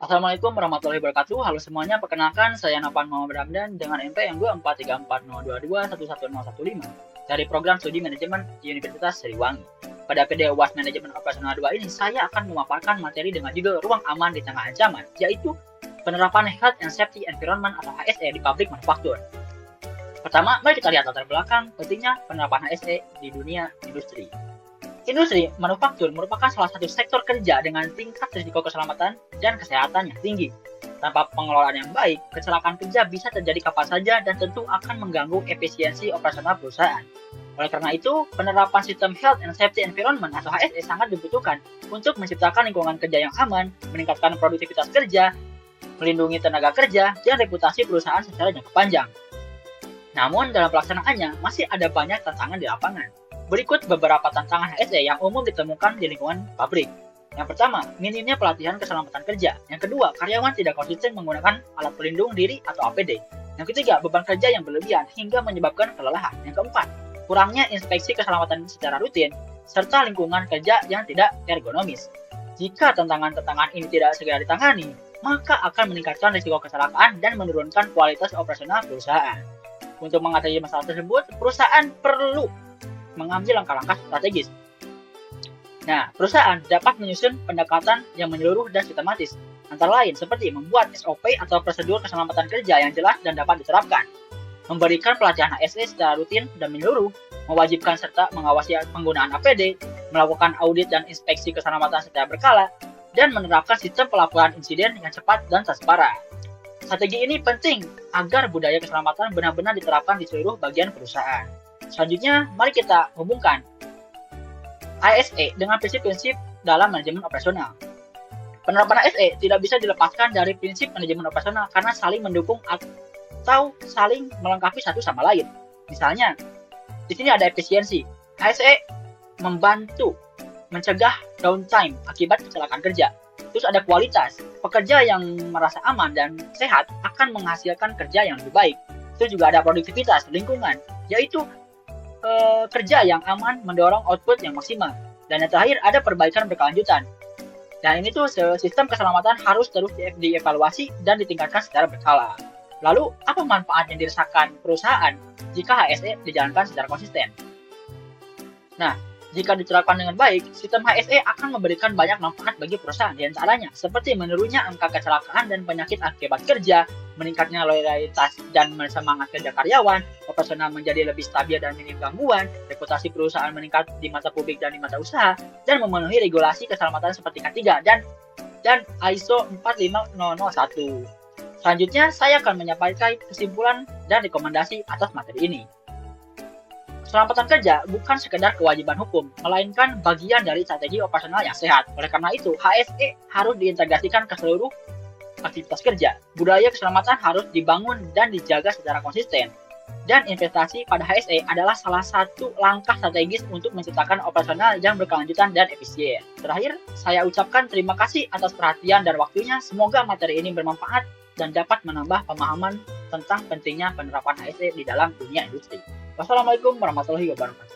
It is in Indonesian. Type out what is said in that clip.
Assalamualaikum warahmatullahi wabarakatuh. Halo semuanya, perkenalkan saya Novan Muhammad Ramdan dengan NP yang 2434022111015 dari program studi manajemen di Universitas Siliwangi. Pada video UAS Manajemen Operasional 2 ini, saya akan memaparkan materi dengan judul Ruang Aman di Tengah Ancaman, yaitu penerapan Health and Safety Environment atau HSE di pabrik manufaktur. Pertama, mari kita lihat latar belakang pentingnya penerapan HSE di dunia industri. Industri manufaktur merupakan salah satu sektor kerja dengan tingkat risiko keselamatan dan kesehatan yang tinggi. Tanpa pengelolaan yang baik, kecelakaan kerja bisa terjadi kapan saja dan tentu akan mengganggu efisiensi operasional perusahaan. Oleh karena itu, penerapan sistem Health and Safety Environment atau HSE sangat dibutuhkan untuk menciptakan lingkungan kerja yang aman, meningkatkan produktivitas kerja, melindungi tenaga kerja, dan reputasi perusahaan secara jangka panjang. Namun, dalam pelaksanaannya masih ada banyak tantangan di lapangan. Berikut beberapa tantangan HSE yang umum ditemukan di lingkungan pabrik. Yang pertama, minimnya pelatihan keselamatan kerja. Yang kedua, karyawan tidak konsisten menggunakan alat pelindung diri atau APD. Yang ketiga, beban kerja yang berlebihan hingga menyebabkan kelelahan. Yang keempat, kurangnya inspeksi keselamatan secara rutin, serta lingkungan kerja yang tidak ergonomis. Jika tantangan-tantangan ini tidak segera ditangani, maka akan meningkatkan risiko kecelakaan dan menurunkan kualitas operasional perusahaan. Untuk mengatasi masalah tersebut, perusahaan perlu mengambil langkah-langkah strategis. Nah, perusahaan dapat menyusun pendekatan yang menyeluruh dan sistematis, antara lain seperti membuat SOP atau prosedur keselamatan kerja yang jelas dan dapat diterapkan, memberikan pelatihan HSE secara rutin dan menyeluruh, mewajibkan serta mengawasi penggunaan APD, melakukan audit dan inspeksi keselamatan secara berkala, dan menerapkan sistem pelaporan insiden yang cepat dan transparan. Strategi ini penting agar budaya keselamatan benar-benar diterapkan di seluruh bagian perusahaan. Selanjutnya, mari kita hubungkan HSE dengan prinsip-prinsip dalam manajemen operasional. Penerapan HSE tidak bisa dilepaskan dari prinsip manajemen operasional karena saling mendukung atau saling melengkapi satu sama lain. Misalnya, di sini ada efisiensi. HSE membantu mencegah downtime akibat kecelakaan kerja. Terus ada kualitas. Pekerja yang merasa aman dan sehat akan menghasilkan kerja yang lebih baik. Terus juga ada produktivitas lingkungan, yaitu kerja yang aman mendorong output yang maksimal. Dan yang terakhir ada perbaikan berkelanjutan. Dan ini tuh sistem keselamatan harus terus dievaluasi dan ditingkatkan secara berkala. Lalu, apa manfaat yang dirasakan perusahaan jika HSE dijalankan secara konsisten? Nah, jika diterapkan dengan baik, sistem HSE akan memberikan banyak manfaat bagi perusahaan, di antaranya seperti menurunnya angka kecelakaan dan penyakit akibat kerja, meningkatnya loyalitas dan semangat kerja karyawan, operasional menjadi lebih stabil dan minim gangguan, reputasi perusahaan meningkat di mata publik dan di mata usaha, dan memenuhi regulasi keselamatan seperti K3 dan ISO 45001. Selanjutnya, saya akan menyampaikan kesimpulan dan rekomendasi atas materi ini. Keselamatan kerja bukan sekedar kewajiban hukum, melainkan bagian dari strategi operasional yang sehat. Oleh karena itu, HSE harus diintegrasikan ke seluruh aktivitas kerja. Budaya keselamatan harus dibangun dan dijaga secara konsisten. Dan investasi pada HSE adalah salah satu langkah strategis untuk menciptakan operasional yang berkelanjutan dan efisien. Terakhir, saya ucapkan terima kasih atas perhatian dan waktunya. Semoga materi ini bermanfaat dan dapat menambah pemahaman tentang pentingnya penerapan HSE di dalam dunia industri. Wassalamualaikum warahmatullahi wabarakatuh.